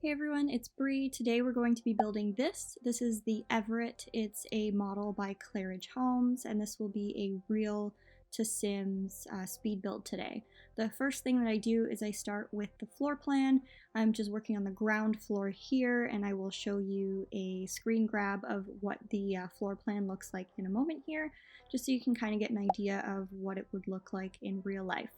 Hey everyone, it's Bree. Today we're going to be building this. This is the Everett. It's a model by Claridge Homes, and this will be a real to Sims speed build today. The first thing that I do is I start with the floor plan. I'm just working on the ground floor here, and I will show you a screen grab of what the floor plan looks like in a moment here, just so you can kind of get an idea of what it would look like in real life.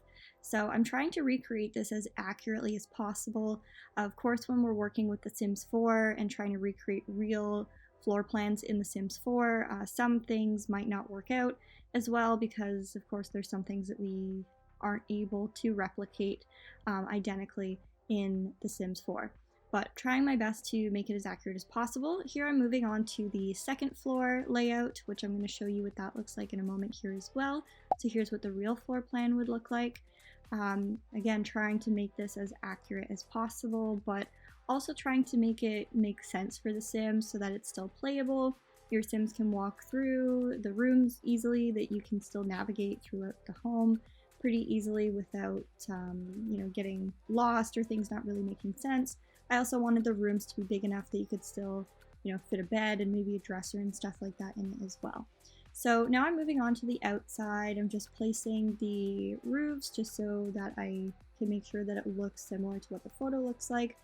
So I'm trying to recreate this as accurately as possible. Of course, when we're working with The Sims 4 and trying to recreate real floor plans in The Sims 4, some things might not work out as well because, of course, there's some things that we aren't able to replicate identically in The Sims 4. But trying my best to make it as accurate as possible. Here I'm moving on to the second floor layout, which I'm going to show you what that looks like in a moment here as well. So here's what the real floor plan would look like. Again, trying to make this as accurate as possible, but also trying to make it make sense for the Sims so that it's still playable. Your Sims can walk through the rooms easily, that you can still navigate throughout the home pretty easily without, getting lost or things not really making sense. I also wanted the rooms to be big enough that you could still, fit a bed and maybe a dresser and stuff like that in it as well. So now I'm moving on to the outside. I'm just placing the roofs just so that I can make sure that it looks similar to what the photo looks like.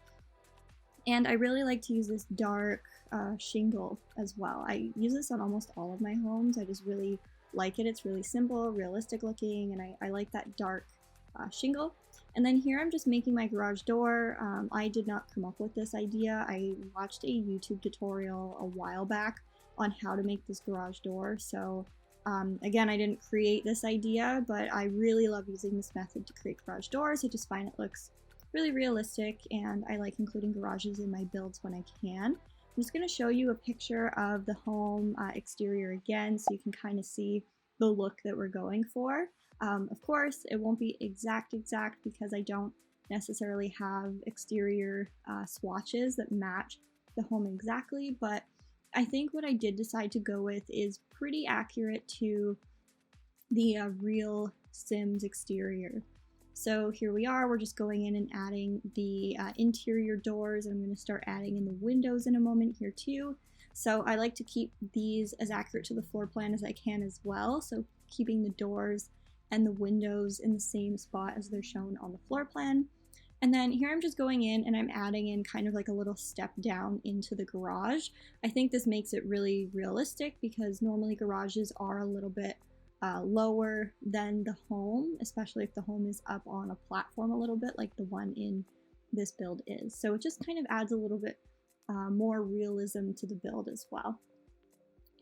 And I really like to use this dark shingle as well. I use this on almost all of my homes. I just really like it. It's really simple, realistic looking, and I like that dark shingle. And then here I'm just making my garage door. I did not come up with this idea. I watched a YouTube tutorial a while back on how to make this garage door. So again, I didn't create this idea, but I really love using this method to create garage doors. I just find it looks really realistic, and I like including garages in my builds when I can. I'm just going to show you a picture of the home exterior again so you can kind of see the look that we're going for. Of course, it won't be exact because I don't necessarily have exterior swatches that match the home exactly, but I think what I did decide to go with is pretty accurate to the real Sims exterior. So here we are, we're just going in and adding the interior doors, and I'm going to start adding in the windows in a moment here too. So I like to keep these as accurate to the floor plan as I can as well, so keeping the doors and the windows in the same spot as they're shown on the floor plan. And then here I'm just going in and I'm adding in kind of like a little step down into the garage. I think this makes it really realistic because normally garages are a little bit lower than the home, especially if the home is up on a platform a little bit like the one in this build is. So it just kind of adds a little bit more realism to the build as well.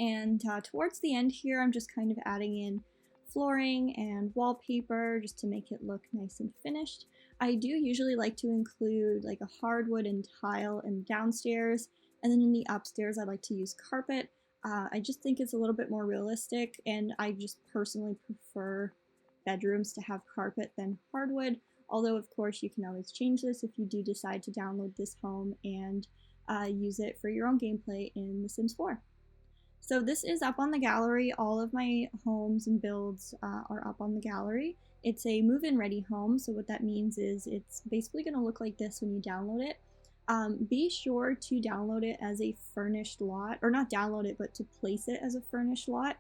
And towards the end here, I'm just kind of adding in flooring and wallpaper just to make it look nice and finished. I do usually like to include like a hardwood and tile in downstairs, and then in the upstairs I like to use carpet. I just think it's a little bit more realistic, and I just personally prefer bedrooms to have carpet than hardwood, although of course you can always change this if you do decide to download this home and use it for your own gameplay in The Sims 4. So this is up on the gallery. All of my homes and builds are up on the gallery. It's a move-in ready home, so what that means is it's basically going to look like this when you download it. Be sure to download it as a furnished lot, or not download it, but to place it as a furnished lot.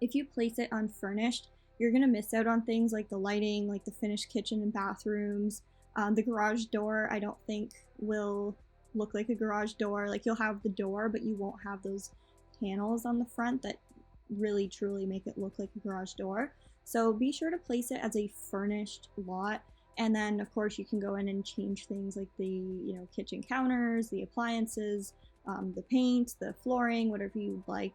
If you place it unfurnished, you're going to miss out on things like the lighting, like the finished kitchen and bathrooms. The garage door, I don't think will look like a garage door. Like you'll have the door, but you won't have those panels on the front that really truly make it look like a garage door. So be sure to place it as a furnished lot, and then of course you can go in and change things like the kitchen counters, the appliances, the paint, the flooring, whatever you'd like.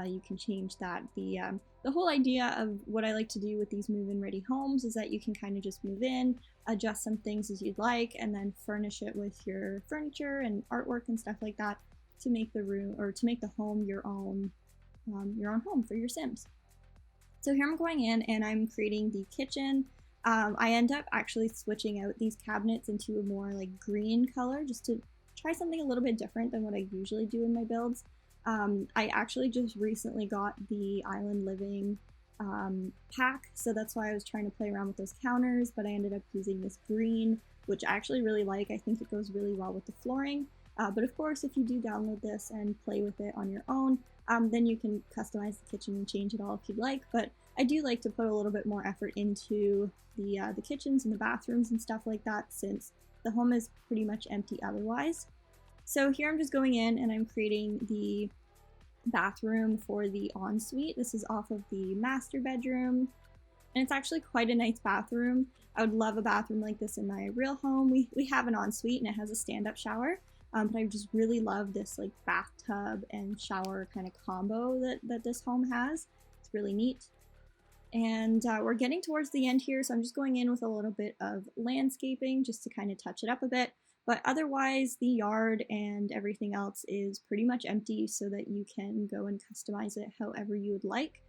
You can change that. The whole idea of what I like to do with these move-in ready homes is that you can kind of just move in, adjust some things as you'd like, and then furnish it with your furniture and artwork and stuff like that to make the room, or to make the home your own home for your Sims. So here I'm going in and I'm creating the kitchen. I end up actually switching out these cabinets into a more like green color just to try something a little bit different than what I usually do in my builds. I actually just recently got the Island Living pack, so that's why I was trying to play around with those counters, but I ended up using this green which I actually really like. I think it goes really well with the flooring. But of course, if you do download this and play with it on your own, then you can customize the kitchen and change it all if you'd like. But I do like to put a little bit more effort into the kitchens and the bathrooms and stuff like that, since the home is pretty much empty otherwise. So here I'm just going in and I'm creating the bathroom for the ensuite. This is off of the master bedroom, and it's actually quite a nice bathroom. I would love a bathroom like this in my real home. We have an ensuite and it has a stand-up shower, but I just really love this like bathtub and shower kind of combo that this home has. It's really neat. And we're getting towards the end here, so I'm just going in with a little bit of landscaping just to kind of touch it up a bit. But otherwise, the yard and everything else is pretty much empty so that you can go and customize it however you would like.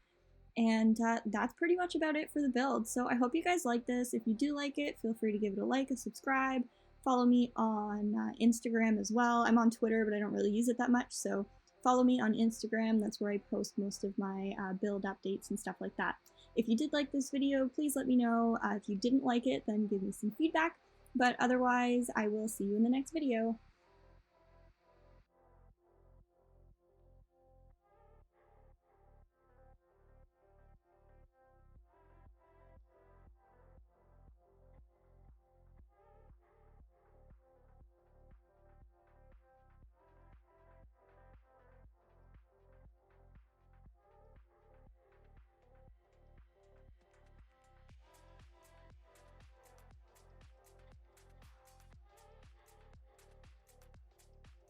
And that's pretty much about it for the build. So I hope you guys like this. If you do like it, feel free to give it a like, a subscribe. Follow me on Instagram as well. I'm on Twitter, but I don't really use it that much. So follow me on Instagram. That's where I post most of my build updates and stuff like that. If you did like this video, please let me know. If you didn't like it, then give me some feedback. But otherwise, I will see you in the next video.